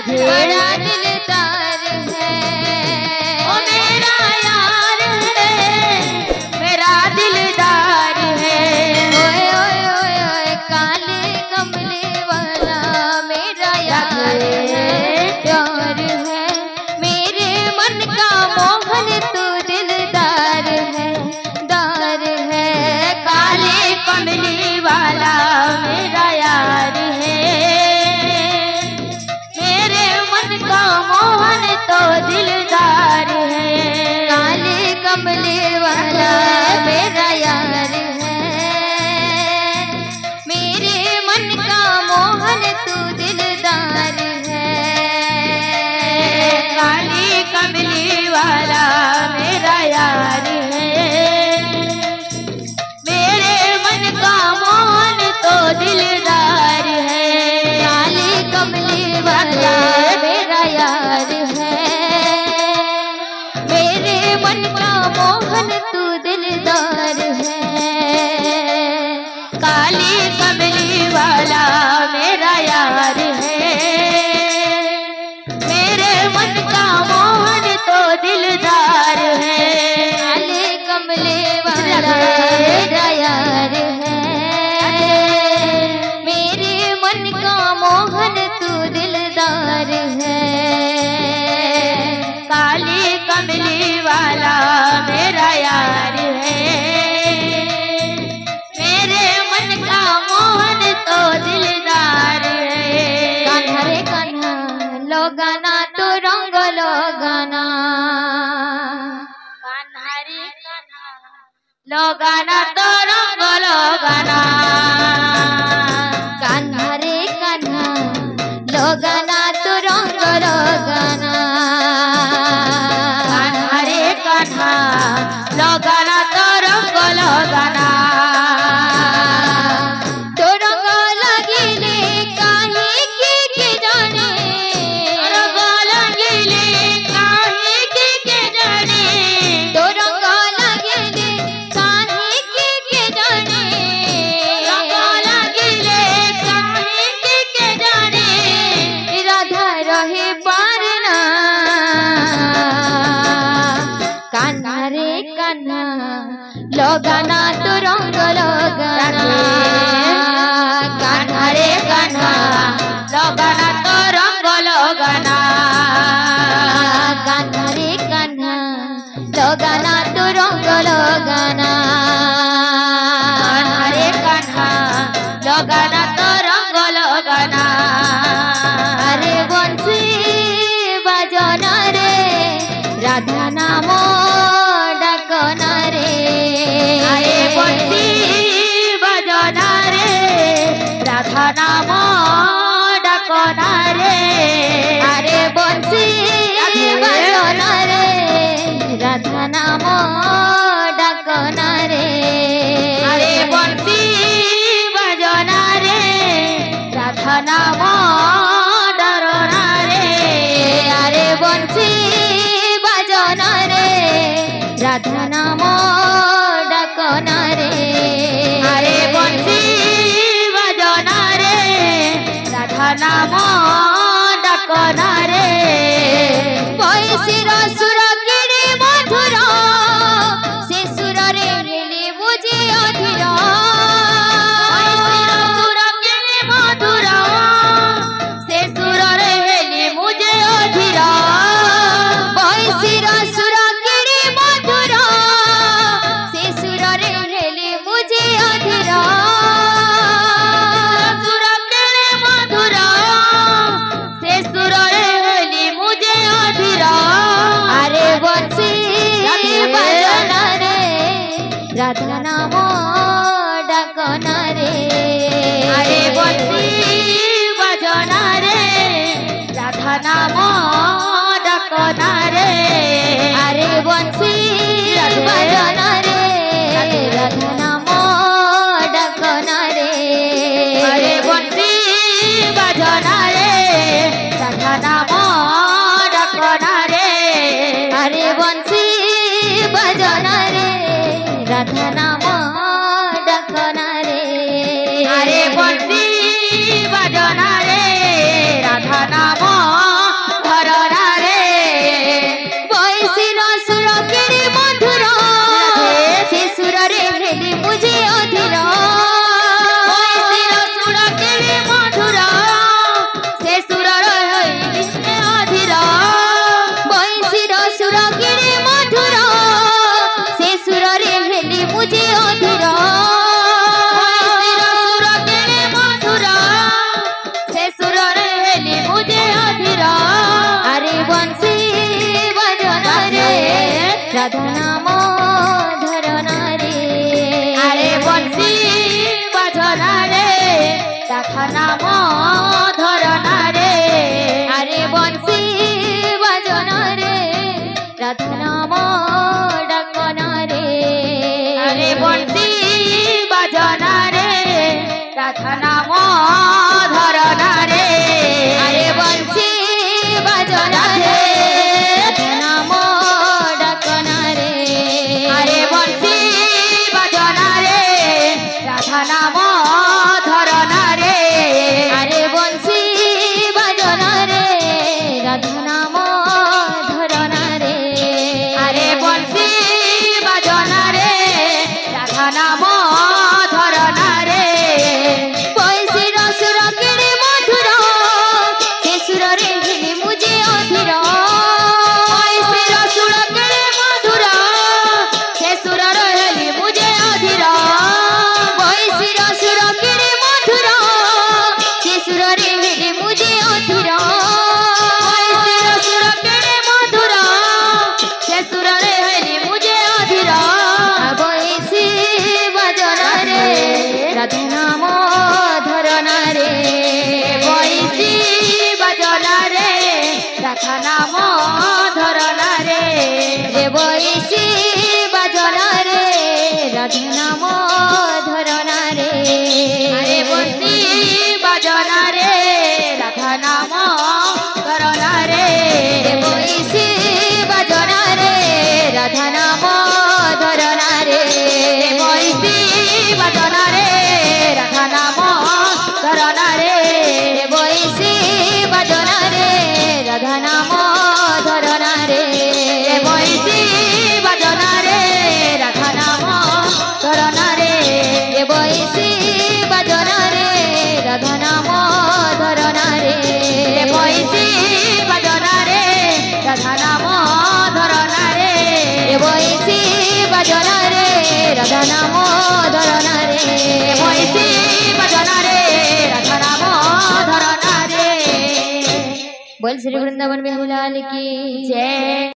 राधे बड़ा दिलदार है ओ मेरा यार है, मेरा दिलदार है। ओए ओए ओए ओए काले कमले वाला मेरा यार है, प्यार है मेरे मन का मोहन तू दिलदार है, दार है। काले कमली वाला मेरा यार है, मेरे मन का मोहन तो दिलदार है। काले कमले वाला मेरा यार है, मेरे मन का मोहन तू दिलदार है। काली कमली वाला मेरा यार है, मेरे मन का मोहन तो दिलदार है। काले कमले वाला मेरा यार है, मेरे मन का मोहन तू दिलदार है। काली कमली वाला मेरा यार है, मेरे मन का मोहन तो दिलदार है। काले कमले वाला मेरा यार है, मेरे मन का मोहन तू दिलदार है। काली कमली वाला मेरा यार है, मेरे मन का मोहन तो दिलदार है। कान्हा रे कान्हा लो गाना तो रंग लो गाना, कान्हा रे कान्हा लो गाना तो रंग लो गाना। कान्हा रे कान्हा लो गाना तो रंग लो गाना। कान्हा रे कान्हा लो गाना तो रंग लो गाना। तो रंग लगिले काहे के जाने, रंग लगिले काहे के जाने, तो रंग लगिले काहे के जाने। रंग लगिले काहे के जाने। राधा रहे पारना, कान्हा रे कान्हा लो गाना तो रंग लो गाना। कान्हा रे कान्हा लो गाना तो रंग लो गाना। कान्हा रे कान्हा लो गाना तो रंग लो गाना। कान्हा रे कान्हा लो गाना तो रंग लो गाना। अरे बंसी बजना रे राधा नाम डाकना रे। अरे बंसी बजना रे राधा नाम डाकना रे। अरे बंसी बजना रे राधा नाम डाकना रे। अरे बंसी बजना रे राधा नाम डरना रे। अरे बंसी बजना रे राधा नाम डाकना रे। अरे बंसी बजना रे राधा नाम डाकना रे। पैसिर सुर किणे मधुर से सुर रे हेले बुझे अधीर। सुर किने मधुर से सुर रे हेले मुझे अधीर। पैसिर सुर किणे मधुर से सुर रे हेले बुझे अधीर। सुर किने मधुर से सुर रे हेले मुझे अधीर। अरे बंसी बजना रे राधा नाम डाकना रे। अरे बंसी बजना रे राधा नाम डाकना रे। अरे बंसी बजना रे राधा नाम डाकना रे। अरे बंसी बजना रे राधा नाम डाकना रे। अरे बंसी बजना रे राधा नाम डाकना रे। अरे बंसी बजना रे राधा नाम রাধা নাম ধরনা রে আরে বংশী বাজনা রে রাধা নাম ধরনা রে আরে বংশী বাজনা রে রাধা নাম ডাকনা রে আরে বংশী বাজনা রে রাধা নাম ধরনা রে আরে বংশী বাজনা রে রাধা নাম ডাকনা রে আরে বংশী বাজনা রে রাধা নাম ধরনা রে আরে বংশী বাজনা রে রাধা নাম ধরনা রে আরে বংশী বাজনা রে রাধা নাম ধরনা রে বংশীর সুর কেড়ে মধুর সে সুরে হেলি মুঝে অধীর বংশীর সুর কেড়ে মধুর সে সুর রহেলি মুঝে অধীর বংশীর সুর কেড়ে মধুর সে সুরে হেলি মুঝে অধীর বংশীর সুর কেড়ে মধুর সে সুর রহেলি মুঝে অধীর বংশী বাজনা রে রাধা নাম ধরনা রে বংশী বাজনা রে রাধা নাম ধরনা রে রে বংশী বাজনা রে রাধা নাম ধরনা রে আরে বংশী বাজনা রে রাধা নাম ধরনা রে রে বংশী বাজনা রে রাধা নাম ধরনা রে বংশী বাজনা রে রাধা নাম ধরনা রে রে বংশী বাজনা রে রাধা নাম ধরনা রে বংশী বাজনা রে রাধা নাম ধরনা রে রে বংশী বাজনা রে রাধা নাম ধরনা রে বংশী বাজনা রে রাধা নাম ধরনা রে বংশী বাজনা রে রাধা নাম ধরনা রে বংশী বাজনা রে রাধা নাম ধরনা রে बोल श्री वृंदावन बिहारी लाल की जय।